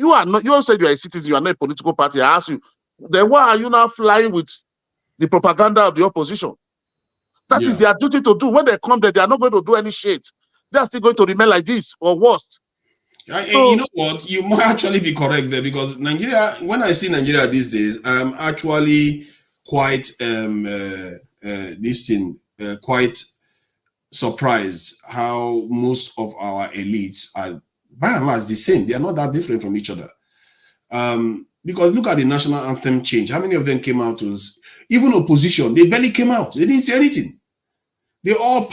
You are not. You said you are a citizen. You are not a political party. I ask you, then why are you now flying with the propaganda of the opposition? That is their duty to do. When they come there, they are not going to do any shit. They are still going to remain like this or worse. So, you know what? You might actually be correct there, because Nigeria, when I see Nigeria these days, I'm actually quite quite surprised how most of our elites are by and large the same. They are not that different from each other. Because look at the national anthem change. How many of them came out to even opposition? They barely came out. They didn't say anything. They all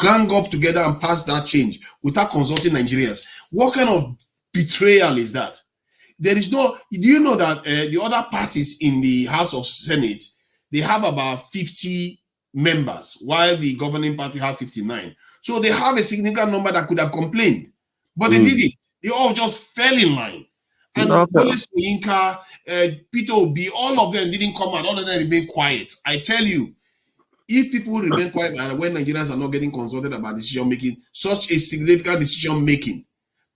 gang up together and pass that change without consulting Nigerians. What kind of betrayal is that? There is no. Do you know that the other parties in the House of Senate, they have about 50 members, while the governing party has 59. So they have a significant number that could have complained, but they didn't. They all just fell in line. And Wole Soyinka, Peter Obi, all of them didn't come out. All of them remained quiet. I tell you, if people remain quiet and when Nigerians are not getting consulted about decision making, such a significant decision making,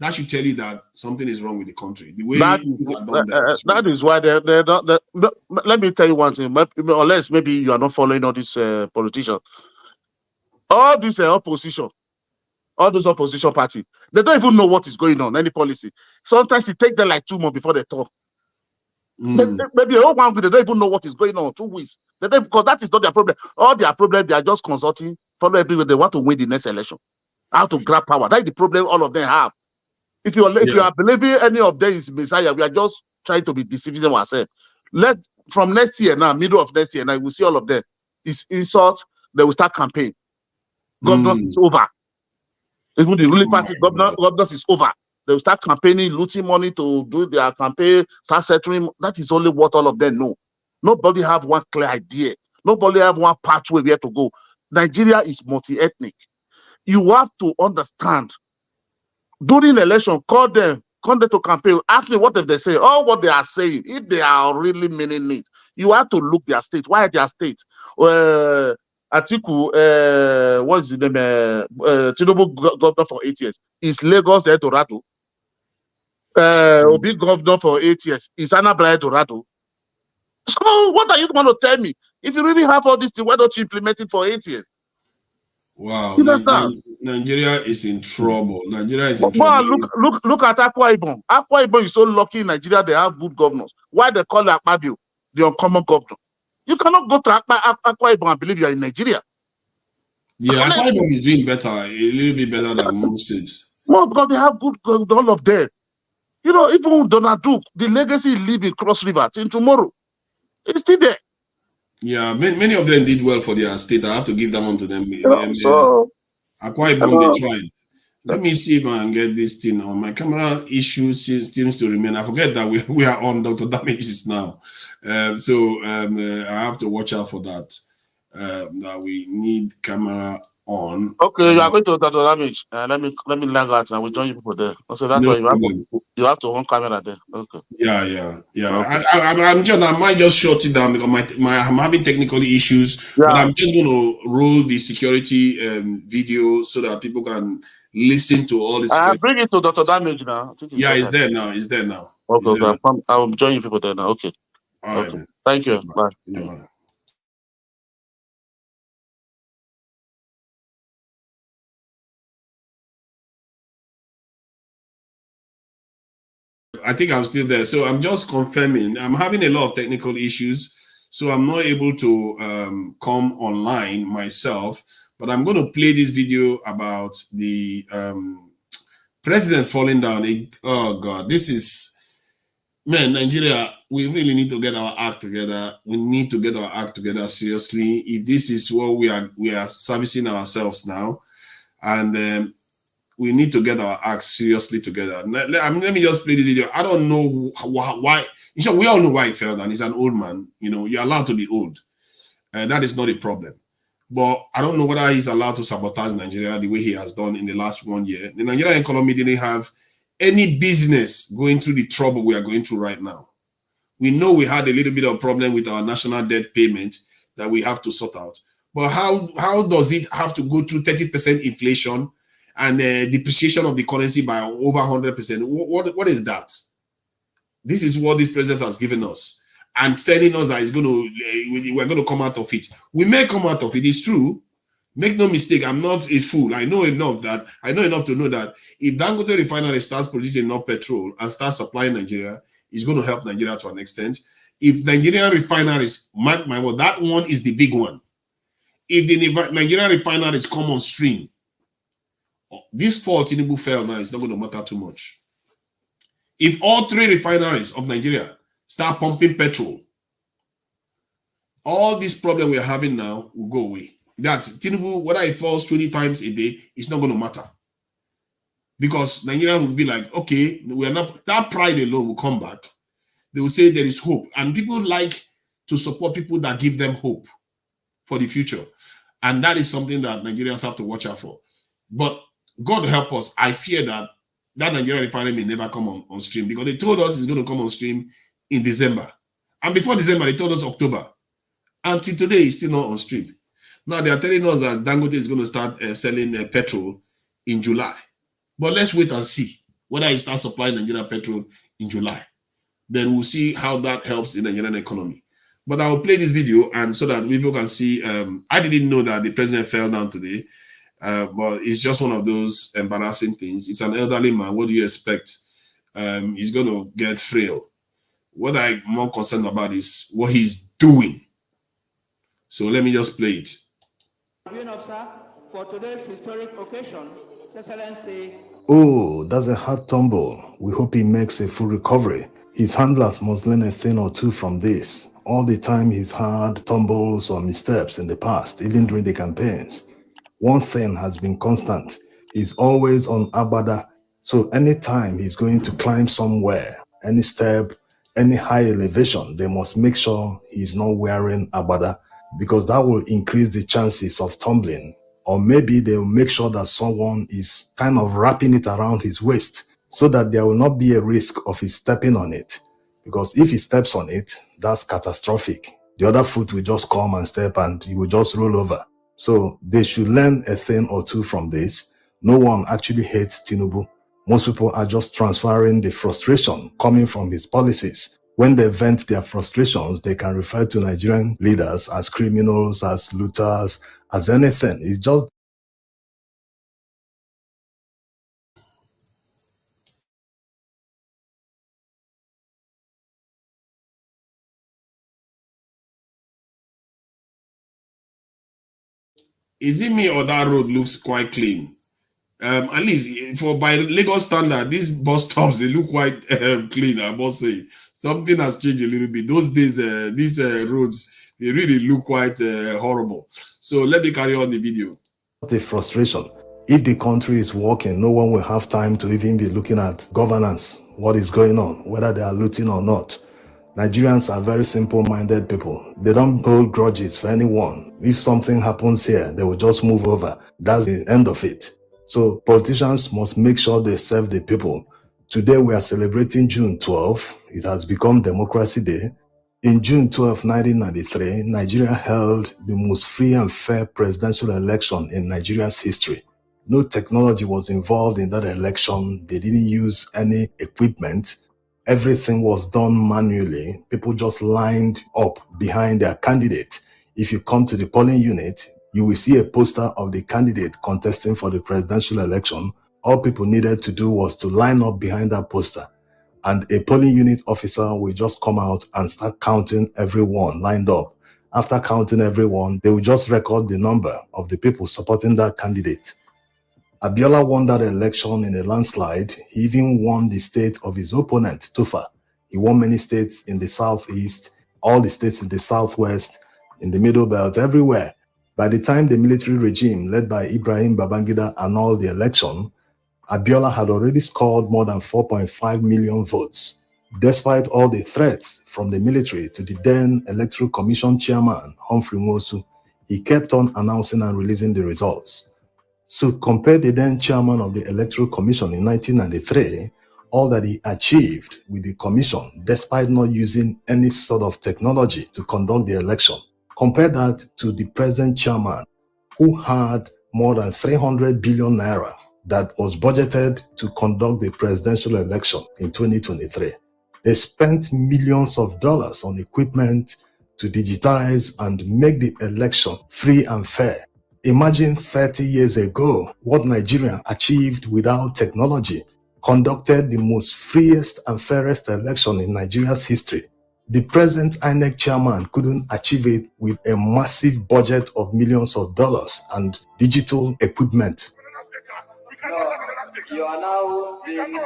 that should tell you that something is wrong with the country. The way things are done there. That is why they're not. Let me tell you one thing. Unless maybe you are not following all these politicians, all this opposition, all those opposition parties, they don't even know what is going on. Any policy. Sometimes it takes them like 2 months before they talk. Maybe they don't even know what is going on. 2 weeks. Because that is not their problem. All their problem, they are just consulting, follow everywhere. They want to win the next election. How to grab power. That is the problem all of them have. If you are believing any of them is Messiah, we are just trying to be deceiving ourselves. From next year now, middle of next year now, we see all of them. It's insult. They will start campaign. Governor is over. Even the ruling party governors is over. They will start campaigning, looting money to do their campaign, start settling. That is only what all of them know. Nobody have one clear idea. Nobody have one pathway where to go. Nigeria is multi-ethnic. You have to understand. During election, call them to campaign. Ask me what if they say, what they are saying. If they are really meaning it, you have to look their state. Why their state? Atiku, what's the name? Tinubu governor for 8 years. Is Lagos the Dorado? Obi governor for 8 years. Is Anambra Dorado? So what are you going to tell me? If you really have all this thing, why don't you implement it for 8 years? Wow, Nigeria is in trouble. Nigeria is in trouble. Look at Akwa Ibom. Akwa Ibom is so lucky in Nigeria they have good governors. Why they call Akpabio the uncommon governor? You cannot go to Akwa Ibom and believe you are in Nigeria. Yeah, Akwa Ibom is doing better, a little bit better than most states. Well, because they have good all of them. You know, even Donald Duke, the legacy live in Cross River till tomorrow. It's still there. Yeah, many of them did well for their state. I have to give them on to them. Akwa Ibom, they tried. Let me see if I can get this thing on. My camera issue seems to remain. I forget that we are on Dr. Damages now. So I have to watch out for that. That we need camera on. Okay, you are going to Dr. Damage. Let me lag out and we'll join you people there. So that's why you have to on camera there. Okay. Yeah. Okay. I might just shut it down because I'm having technical issues. Yeah. But I'm just going to roll the security video so that people can listen to all this. I'll bring it to Dr. Damage now. It's there now. It's there now. Okay, I'll join you people there now. Okay. All right. Okay. Thank you. Bye. Bye. I think I'm still there. So I'm just confirming. I'm having a lot of technical issues. So I'm not able to come online myself. But I'm going to play this video about the president falling down. Oh, God. This is... Man, Nigeria, we really need to get our act together. We need to get our act together seriously. If this is what we are servicing ourselves now. And... we need to get our acts seriously together. Let me just play the video. I don't know why. We all know why he fell down. He's an old man. You know, you're allowed to be old. That is not a problem. But I don't know whether he's allowed to sabotage Nigeria the way he has done in the last 1 year. The Nigerian economy didn't have any business going through the trouble we are going through right now. We know we had a little bit of problem with our national debt payment that we have to sort out. But how does it have to go through 30% inflation and depreciation of the currency by over 100%? What is that? This is what this president has given us, and telling us that we're going to come out of it. We may come out of it. It's true. Make no mistake, I'm not a fool. I know enough to know that if Dangote Refinery starts producing enough petrol and starts supplying Nigeria, it's going to help Nigeria to an extent. If Nigerian refineries, mark my word, that one is the big one. If the Nigerian refineries come on stream, this fall Tinubu fell now, it's not going to matter too much. If all 3 refineries of Nigeria start pumping petrol, all this problem we're having now will go away. That's Tinubu, whether it falls 20 times a day, it's not going to matter. Because Nigeria will be like, okay, we are not, that pride alone will come back. They will say there is hope. And people like to support people that give them hope for the future. And that is something that Nigerians have to watch out for. But God help us, I fear that Nigerian refinery may never come on stream, because they told us it's going to come on stream in December. And before December, they told us October. Until today, it's still not on stream. Now they are telling us that Dangote is going to start selling petrol in July. But let's wait and see whether it starts supplying Nigerian petrol in July. Then we'll see how that helps the Nigerian economy. But I will play this video and so that people can see. I didn't know that the president fell down today, but it's just one of those embarrassing things. It's an elderly man. What do you expect? He's going to get frail. What I'm more concerned about is what he's doing. So let me just play it. Officer, for today's historic occasion, His Excellency. Oh, that's a hard tumble. We hope he makes a full recovery. His handlers must learn a thing or two from this. All the time he's had tumbles or missteps in the past, even during the campaigns. One thing has been constant. He's always on Agbada. So anytime he's going to climb somewhere, any step, any high elevation, they must make sure he's not wearing Agbada, because that will increase the chances of tumbling. Or maybe they will make sure that someone is kind of wrapping it around his waist so that there will not be a risk of his stepping on it. Because if he steps on it, that's catastrophic. The other foot will just come and step and he will just roll over. So they should learn a thing or two from this. No one actually hates Tinubu. Most people are just transferring the frustration coming from his policies. When they vent their frustrations, they can refer to Nigerian leaders as criminals, as looters, as anything. It's just Is it me or that road looks quite clean? At least by Lagos standard, these bus stops, they look quite clean, I must say. Something has changed a little bit. Those days, these roads, they really look quite horrible. So let me carry on the video. the frustration. If the country is working, no one will have time to even be looking at governance, what is going on, whether they are looting or not. Nigerians are very simple-minded people. They don't hold grudges for anyone. If something happens here, they will just move over. That's the end of it. So politicians must make sure they serve the people. Today we are celebrating June 12. It has become Democracy Day. In June 12, 1993, Nigeria held the most free and fair presidential election in Nigeria's history. No technology was involved in that election. They didn't use any equipment. Everything was done manually. People just lined up behind their candidate. If you come to the polling unit, you will see a poster of the candidate contesting for the presidential election. All people needed to do was to line up behind that poster, and a polling unit officer will just come out and start counting everyone lined up. After counting everyone, they will just record the number of the people supporting that candidate. Abiola won that election in a landslide. He even won the state of his opponent, Tufa. He won many states in the southeast, all the states in the southwest, in the middle belt, everywhere. By the time the military regime led by Ibrahim Babangida annulled the election, Abiola had already scored more than 4.5 million votes. Despite all the threats from the military to the then Electoral Commission chairman, Humphrey Nwosu, he kept on announcing and releasing the results. So compare the then chairman of the Electoral Commission in 1993, all that he achieved with the commission, despite not using any sort of technology to conduct the election. Compare that to the present chairman, who had more than 300 billion naira that was budgeted to conduct the presidential election in 2023. They spent millions of dollars on equipment to digitize and make the election free and fair. Imagine 30 years ago what Nigeria achieved without technology, conducted the most freest and fairest election in Nigeria's history. The present INEC chairman couldn't achieve it with a massive budget of millions of dollars and digital equipment. No, you are now being,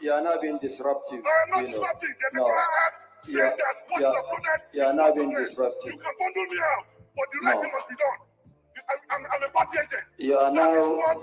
you are now being disruptive. I am not disrupting. The legal act says that what is uploaded you are now being disruptive. You can bundle me out, but the right thing must be done. I'm a party agent. You are now,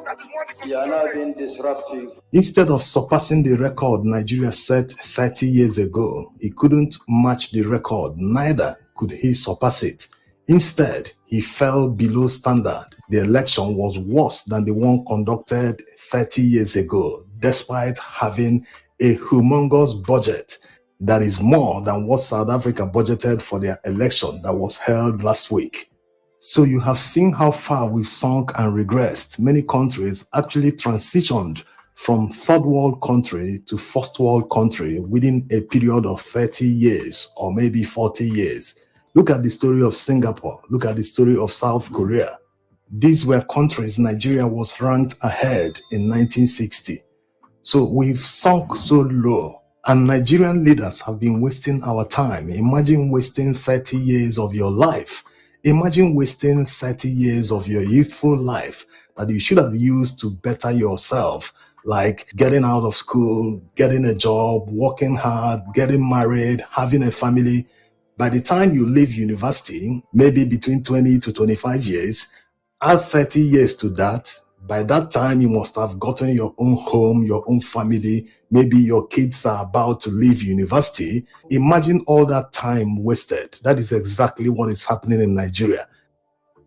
that is what the you are now Constitution being disruptive. Instead of surpassing the record Nigeria set 30 years ago, he couldn't match the record, neither could he surpass it. Instead, he fell below standard. The election was worse than the one conducted 30 years ago, despite having a humongous budget that is more than what South Africa budgeted for their election that was held last week. So you have seen how far we've sunk and regressed. Many countries actually transitioned from third world country to first world country within a period of 30 years or maybe 40 years. Look at the story of Singapore. Look at the story of South Korea. These were countries Nigeria was ranked ahead in 1960. So we've sunk so low, and Nigerian leaders have been wasting our time. Imagine wasting 30 years of your life. Imagine wasting 30 years of your youthful life that you should have used to better yourself, like getting out of school, getting a job, working hard, getting married, having a family. By the time you leave university, maybe between 20 to 25 years, add 30 years to that. By that time, you must have gotten your own home, your own family. Maybe your kids are about to leave university. Imagine all that time wasted. That is exactly what is happening in Nigeria.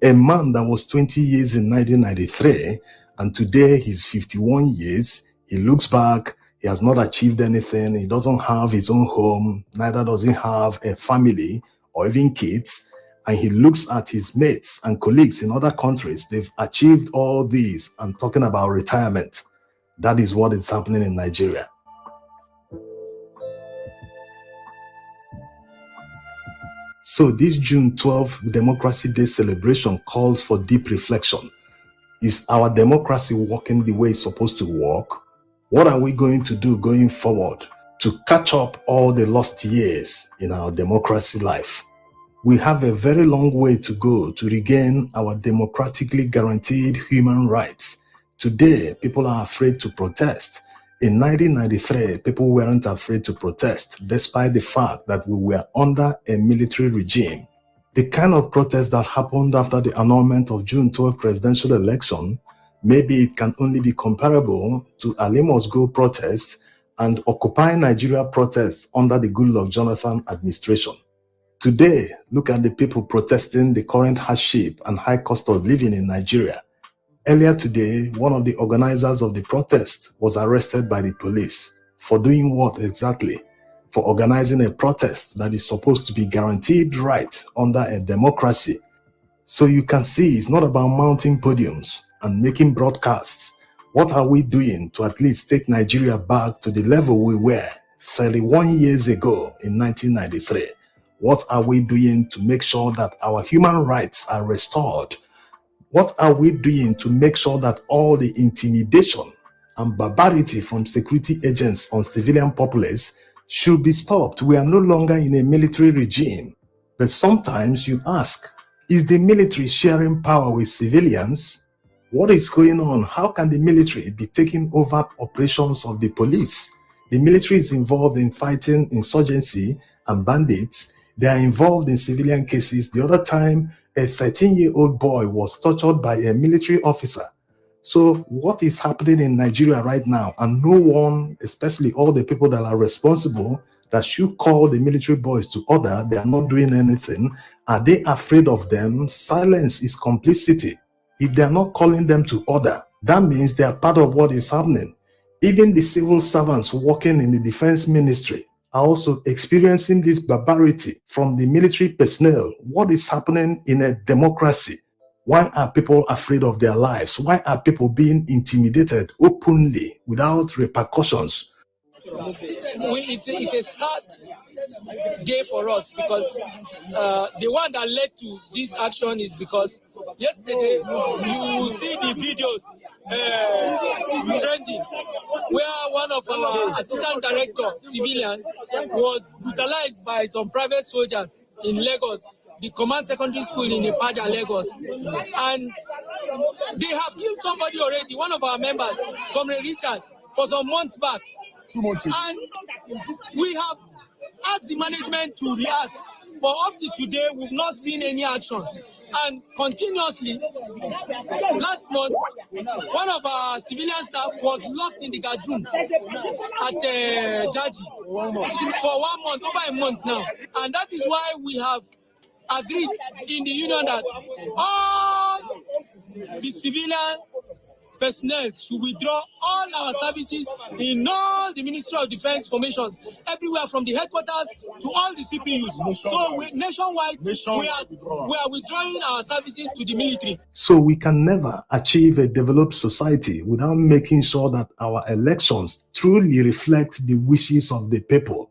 A man that was 20 years in 1993, and today he's 51 years, he looks back, he has not achieved anything, he doesn't have his own home, neither does he have a family or even kids. And he looks at his mates and colleagues in other countries. They've achieved all these and talking about retirement. That is what is happening in Nigeria. So this June 12th Democracy Day celebration calls for deep reflection. Is our democracy working the way it's supposed to work? What are we going to do going forward to catch up all the lost years in our democracy life? We have a very long way to go to regain our democratically guaranteed human rights. Today, people are afraid to protest. In 1993, people weren't afraid to protest, despite the fact that we were under a military regime. The kind of protest that happened after the annulment of June 12 presidential election, maybe it can only be comparable to Ali Must Go protests and Occupy Nigeria protests under the Goodluck Jonathan administration. Today, look at the people protesting the current hardship and high cost of living in Nigeria. Earlier today, one of the organizers of the protest was arrested by the police. For doing what exactly? For organizing a protest that is supposed to be guaranteed right under a democracy. So you can see it's not about mounting podiums and making broadcasts. What are we doing to at least take Nigeria back to the level we were 31 years ago in 1993? What are we doing to make sure that our human rights are restored? What are we doing to make sure that all the intimidation and barbarity from security agents on civilian populace should be stopped? We are no longer in a military regime. But sometimes you ask, is the military sharing power with civilians? What is going on? How can the military be taking over operations of the police? The military is involved in fighting insurgency and bandits. They are involved in civilian cases. The other time, a 13-year-old boy was tortured by a military officer. So what is happening in Nigeria right now? And no one, especially all the people that are responsible, that should call the military boys to order, they are not doing anything. Are they afraid of them? Silence is complicity. If they are not calling them to order, that means they are part of what is happening. Even the civil servants working in the defense ministry are also experiencing this barbarity from the military personnel. What is happening in a democracy? Why are people afraid of their lives? Why are people being intimidated openly without repercussions? it's a sad day for us, because the one that led to this action is because yesterday you see the videos trending where one of our assistant director, civilian, was brutalized by some private soldiers in Lagos, the command secondary school in Ipaja, Lagos. And they have killed somebody already, one of our members, Comrade Richard, for some months back. 2 months ago. And we have asked the management to react, but up to today, we've not seen any action. And continuously, last month, one of our civilian staff was locked in the guard room at Jaji for 1 month, over a month now. And that is why we have agreed in the union that all the civilian personnel should withdraw all our services in all the Ministry of Defense formations, everywhere from the headquarters to all the CPUs. So nationwide, we are withdrawing our services to the military. So we can never achieve a developed society without making sure that our elections truly reflect the wishes of the people.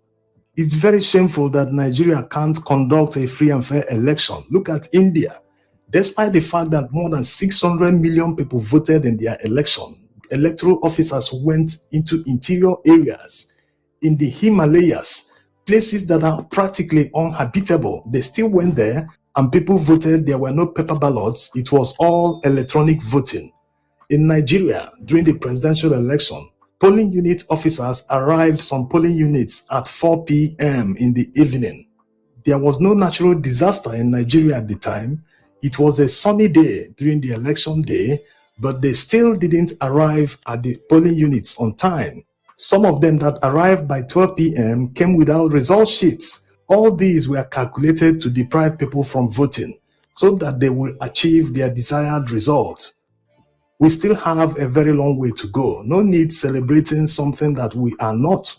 It's very shameful that Nigeria can't conduct a free and fair election. Look at India. Despite the fact that more than 600 million people voted in their election, electoral officers went into interior areas in the Himalayas, places that are practically uninhabitable. They still went there and people voted. There were no paper ballots. It was all electronic voting. In Nigeria, during the presidential election, polling unit officers arrived some polling units at 4 p.m. in the evening. There was no natural disaster in Nigeria at the time. It was a sunny day during the election day, but they still didn't arrive at the polling units on time. Some of them that arrived by 12 p.m. came without result sheets. All these were calculated to deprive people from voting so that they will achieve their desired result. We still have a very long way to go. No need celebrating something that we are not.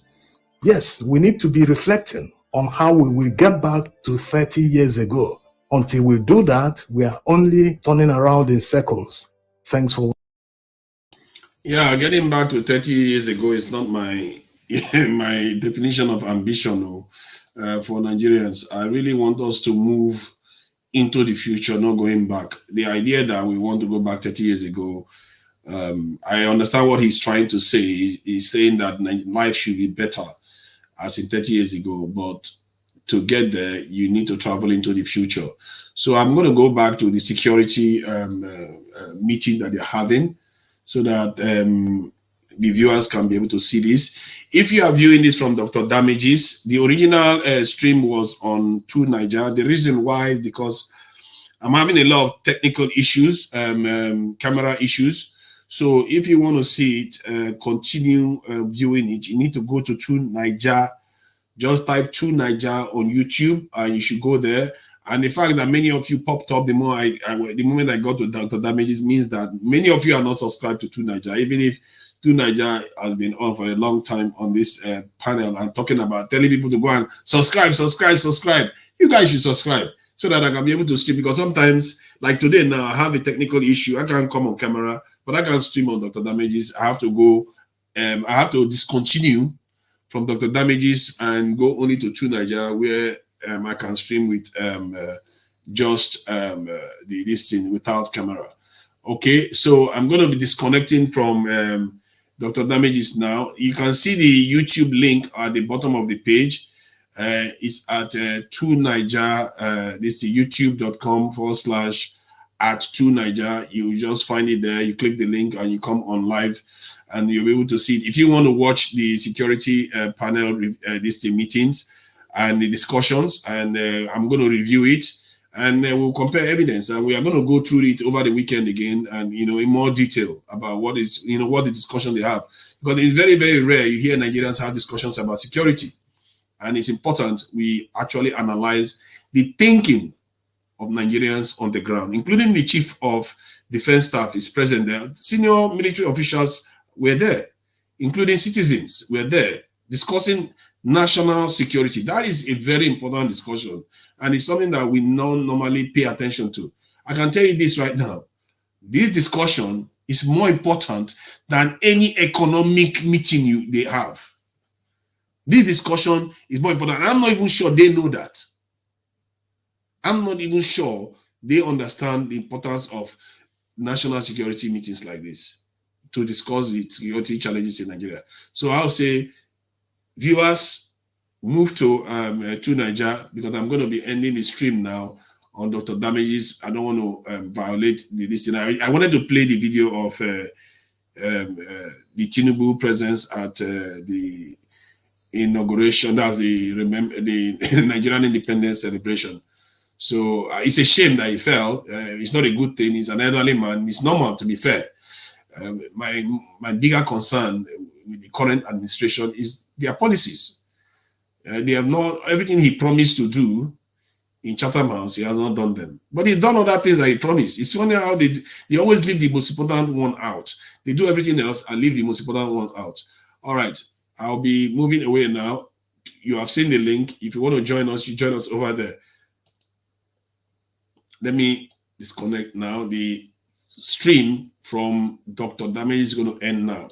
Yes, we need to be reflecting on how we will get back to 30 years ago. Until we do that, we are only turning around in circles. Thanks for. Yeah, getting back to 30 years ago is not my my definition of ambition for Nigerians. I really want us to move into the future, not going back. The idea that we want to go back 30 years ago, I understand what he's trying to say. He's saying that life should be better as in 30 years ago, but to get there, you need to travel into the future. So I'm going to go back to the security meeting that they're having so that the viewers can be able to see this. If you are viewing this from Dr. Damages, the original stream was on 2Naija. The reason why is because I'm having a lot of technical issues, camera issues. So if you want to see it, continue viewing it, you need to go to 2Naija. Just type 2Naija on YouTube and you should go there. And the fact that many of you popped up the moment I got to Dr. Damages means that many of you are not subscribed to 2Naija, even if 2Naija has been on for a long time on this panel and talking about telling people to go and subscribe. You guys should subscribe so that I can be able to stream, because sometimes, like today now, I have a technical issue. I can't come on camera, but I can stream on Dr. Damages. I have to go, I have to discontinue from Dr. Damages and go only to 2Naija, where I can stream with just this thing without camera. Okay, so I'm going to be disconnecting from Dr. Damages now. You can see the YouTube link at the bottom of the page. It's at 2Naija. This is youtube.com/@2Naija. You just find it there. You click the link and you come on live, and you'll be able to see it. If you want to watch the security panel, meetings and the discussions, and I'm going to review it, and we'll compare evidence, and we are going to go through it over the weekend again, and in more detail about what is what the discussion they have, because it's very, very rare you hear Nigerians have discussions about security, and it's important we actually analyze the thinking of Nigerians on the ground, including the chief of defense staff is present there. Senior military officials were there, including citizens were there discussing national security. That is a very important discussion, and it's something that we don't normally pay attention to. I can tell you this right now. This discussion is more important than any economic meeting they have. This discussion is more important. I'm not even sure they know that. I'm not even sure they understand the importance of national security meetings like this to discuss the security challenges in Nigeria. So I'll say, viewers, move to Niger, because I'm going to be ending the stream now on Dr. Damage's. I don't want to violate the listener. I wanted to play the video of the Tinubu presence at the inauguration. That's the Nigerian independence celebration. So it's a shame that he fell. It's not a good thing. He's an elderly man. It's normal, to be fair. My bigger concern with the current administration is their policies. They have not, everything he promised to do in Chatham House, he has not done them. But he's done other things that he promised. It's funny how they always leave the most important one out. They do everything else and leave the most important one out. All right, I'll be moving away now. You have seen the link. If you want to join us, you join us over there. Let me disconnect now. The stream from Dr. Damage is going to end now.